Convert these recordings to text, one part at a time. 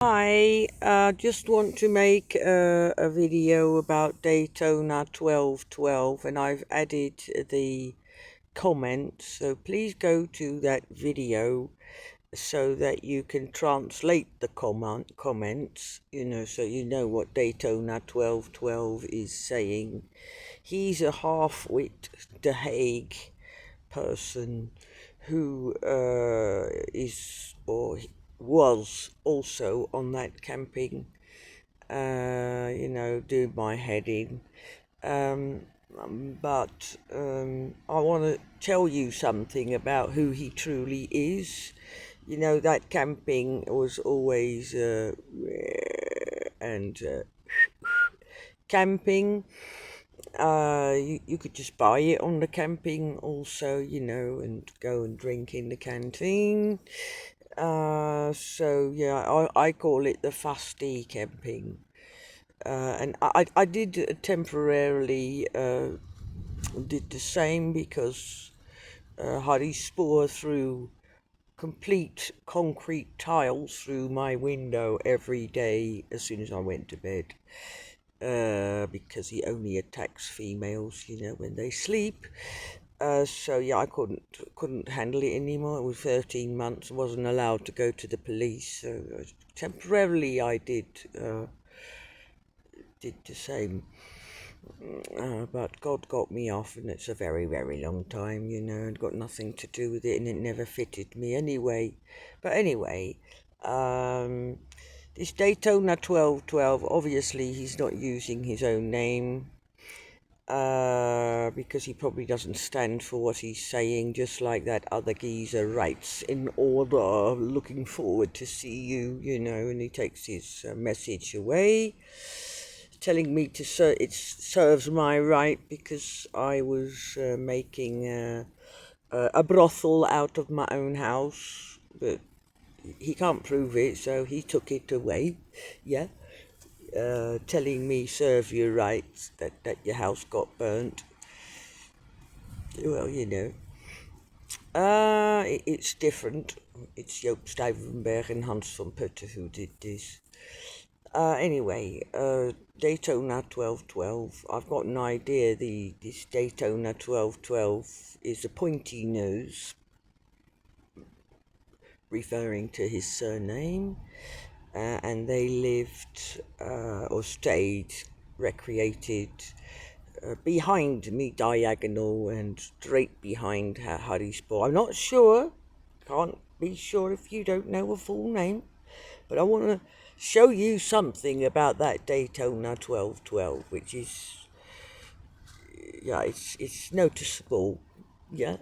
I just want to make a video about Daytona 1212, and I've added the comments, so please go to that video so that you can translate the comments, so you know what Daytona 1212 is saying. He's a half-wit The Hague person who is or was also on that camping, doing my heading. Um, but I want to tell you something about who he truly is. That camping was always and camping. You could just buy it on the camping also, and go and drink in the canteen. So yeah, I call it the fasD camping. And I did temporarily did the same because Harry spoor through complete concrete tiles through my window every day as soon as I went to bed. Because he only attacks females, when they sleep. So yeah, I couldn't handle it anymore. It was 13 months. I wasn't allowed to go to the police. So temporarily, I did the same. But God got me off, and it's a very, very long time, and got nothing to do with it, and it never fitted me anyway. But anyway, this Daytona 1212, obviously he's not using his own name, because he probably doesn't stand for what he's saying, just like that other geezer writes in order, looking forward to see you, and he takes his message away, telling me it serves my right because I was making a brothel out of my own house, but he can't prove it, so he took it away, yeah. Telling me serve you right that your house got burnt. Well, it's different. It's Joop Stuyvenberg and Hans van Putten who did this. Anyway, Daytona 1212. I've got an idea. This Daytona 1212 is a pointy nose, referring to his surname. And they lived or stayed, recreated behind me, diagonal and straight behind Harrisburg. I'm not sure, can't be sure if you don't know a full name, but I want to show you something about that Daytona 1212, which is, yeah, it's noticeable, yeah.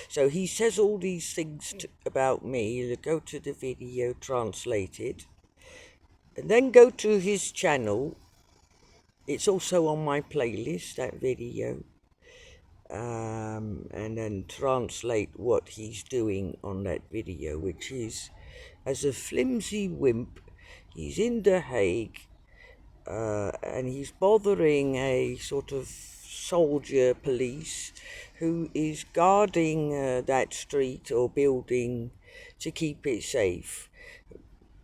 So he says all these things about me. Go to the video translated, and then go to his channel. It's also on my playlist, that video. And then translate what he's doing on that video, which is, as a flimsy wimp, he's in The Hague, and he's bothering a sort of soldier police who is guarding that street or building to keep it safe.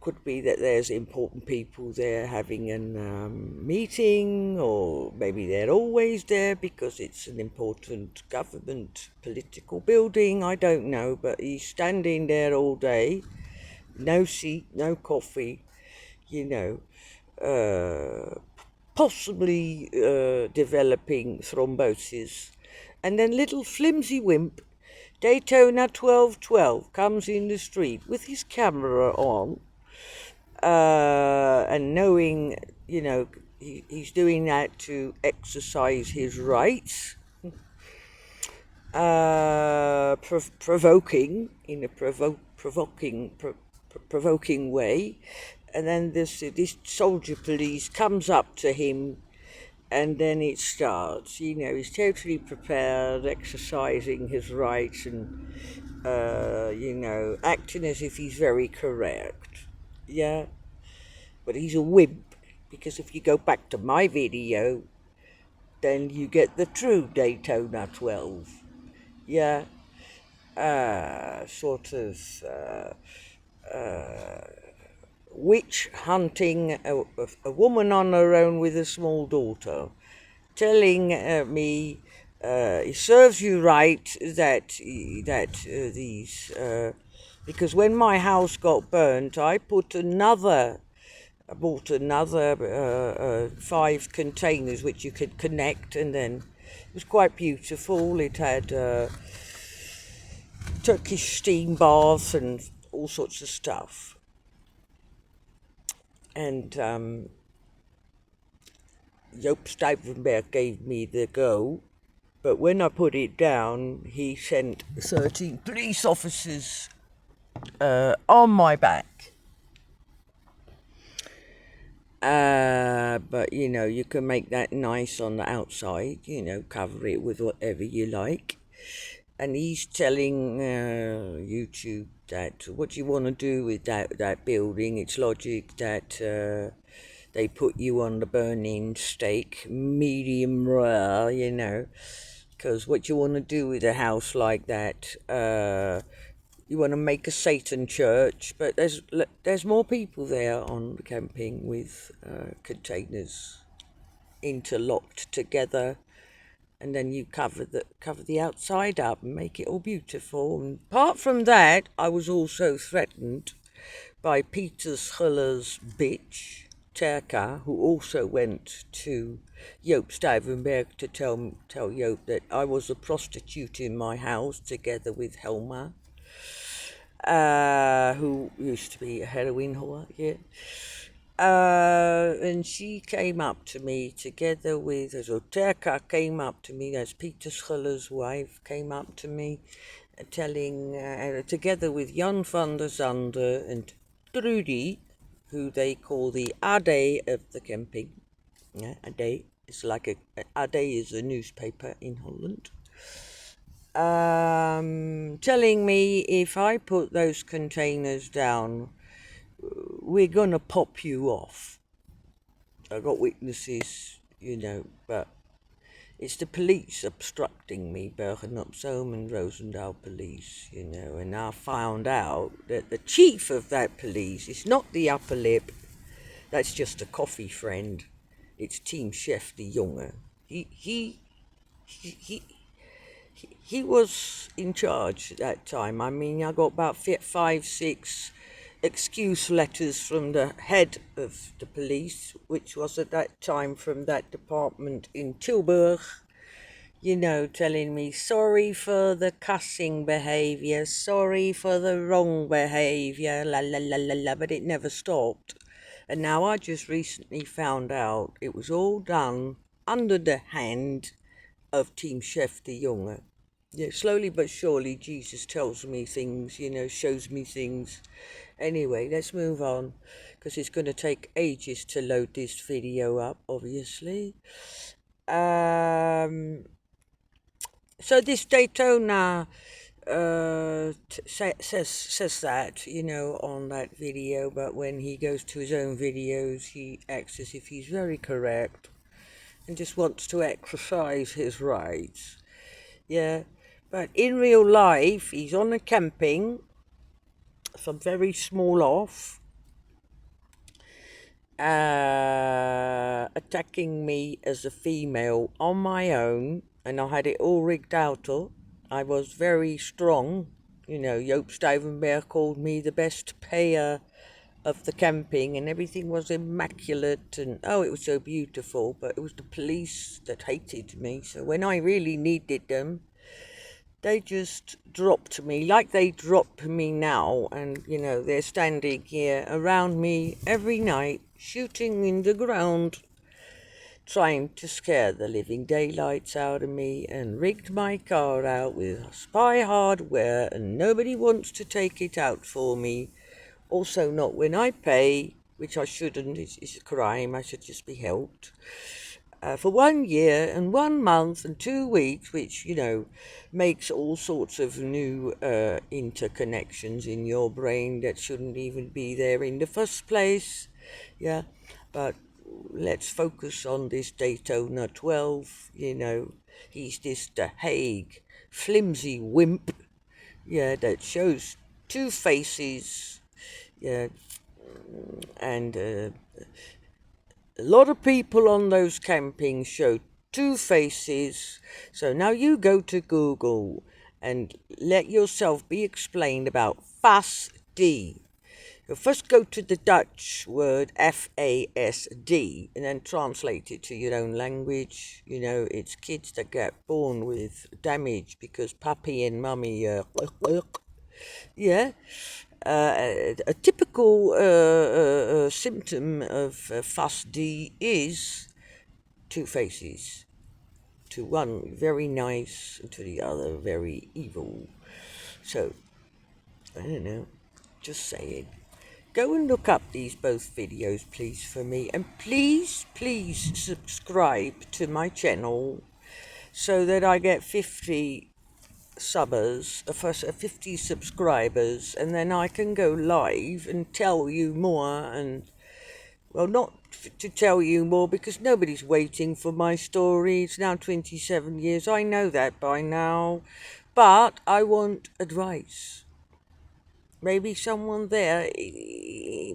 Could be that there's important people there having a meeting, or maybe they're always there because it's an important government political building. I don't know, but he's standing there all day, no seat, no coffee, you know, possibly developing thrombosis. And then little flimsy wimp, Daytona 1212, comes in the street with his camera on, and knowing, he's doing that to exercise his rights, provoking in a provoking way, and then this soldier police comes up to him, and then it starts. He's totally prepared, exercising his rights, and acting as if he's very correct. Yeah, but he's a wimp, because if you go back to my video, then you get the true Daytona 12. Yeah, sort of witch hunting a woman on her own with a small daughter, telling me it serves you right that these because when my house got burnt, I bought another 5 containers which you could connect, and then it was quite beautiful. It had Turkish steam baths and all sorts of stuff. And Joop Stuyvenberg gave me the go, but when I put it down, he sent 13 police officers on my back. But you can make that nice on the outside, cover it with whatever you like. And he's telling YouTube that what you want to do with that building, it's logic that they put you on the burning stake, medium rare, because what you want to do with a house like that, you want to make a Satan church, but there's more people there on the camping with containers interlocked together, and then you cover the outside up and make it all beautiful. And apart from that, I was also threatened by Peter Schuller's bitch, Terka, who also went to Joop Stuyvenberg to tell Joop that I was a prostitute in my house together with Helma, who used to be a heroin whore, yeah. And she came up to me together with, so Terka came up to me, that's Peter Schuller's wife, came up to me telling, together with Jan van der Zande and Trudy, who they call the Ade of the camping. Yeah, Ade is like Ade is a newspaper in Holland. Telling me if I put those containers down, we're gonna pop you off. I got witnesses, but it's the police obstructing me, Bergen and Roosendaal police, and I found out that the chief of that police is not the upper lip, that's just a coffee friend. It's Team Chef de Jonge. He was in charge at that time. I mean, I got about 5, 6 excuse letters from the head of the police, which was at that time from that department in Tilburg, telling me sorry for the cussing behaviour, sorry for the wrong behaviour, la la la la la, but it never stopped. And now I just recently found out it was all done under the hand of Team Chef de Jonge. Yeah, slowly but surely Jesus tells me things, shows me things. Anyway, let's move on, because it's going to take ages to load this video up, obviously. So this Daytona says that, on that video, but when he goes to his own videos, he acts as if he's very correct and just wants to exercise his rights. Yeah, but in real life, he's on a camping from very small off, attacking me as a female on my own, and I had it all rigged out. I was very strong. Joop Stuyvenberg called me the best payer of the camping, and everything was immaculate, and it was so beautiful, but it was the police that hated me. So when I really needed them, they just dropped me like they drop me now, and they're standing here around me every night, shooting in the ground, trying to scare the living daylights out of me, and rigged my car out with spy hardware, and nobody wants to take it out for me. Also not when I pay, which I shouldn't, it's a crime, I should just be helped. For 1 year and 1 month and 2 weeks, which, makes all sorts of new interconnections in your brain that shouldn't even be there in the first place. Yeah, but let's focus on this Daytona 12, he's this The Hague flimsy wimp, that shows two faces, And a lot of people on those campings show two faces. So now you go to Google and let yourself be explained about fasD. You first go to the Dutch word fasD and then translate it to your own language. You know, it's kids that get born with damage because papi and mummy, yeah. A typical symptom of fasD is two faces. To one very nice and to the other very evil. So, I don't know, just saying. Go and look up these both videos, please, for me. And please, please subscribe to my channel so that I get 50 subbers, first 50 subscribers, and then I can go live and tell you more. And, well, not to tell you more because nobody's waiting for my story. It's now 27 years. I know that by now. But I want advice. Maybe someone there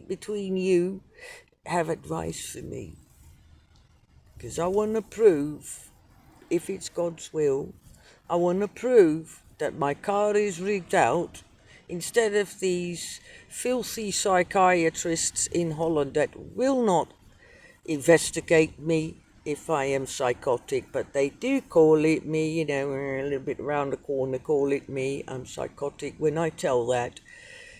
between you have advice for me. Because I want to prove, if it's God's will, I want to prove that my car is rigged out instead of these filthy psychiatrists in Holland that will not investigate me if I am psychotic, but they do call it me, you know, a little bit around the corner, call it me, I'm psychotic when I tell that.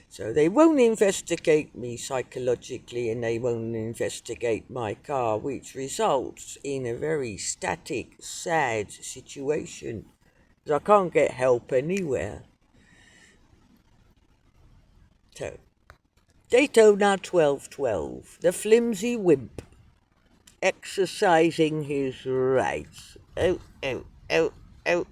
So they won't investigate me psychologically and they won't investigate my car, which results in a very static, sad situation. Because I can't get help anywhere. So, Daytona 1212, the flimsy wimp, exercising his rights. Oh, oh, oh, oh.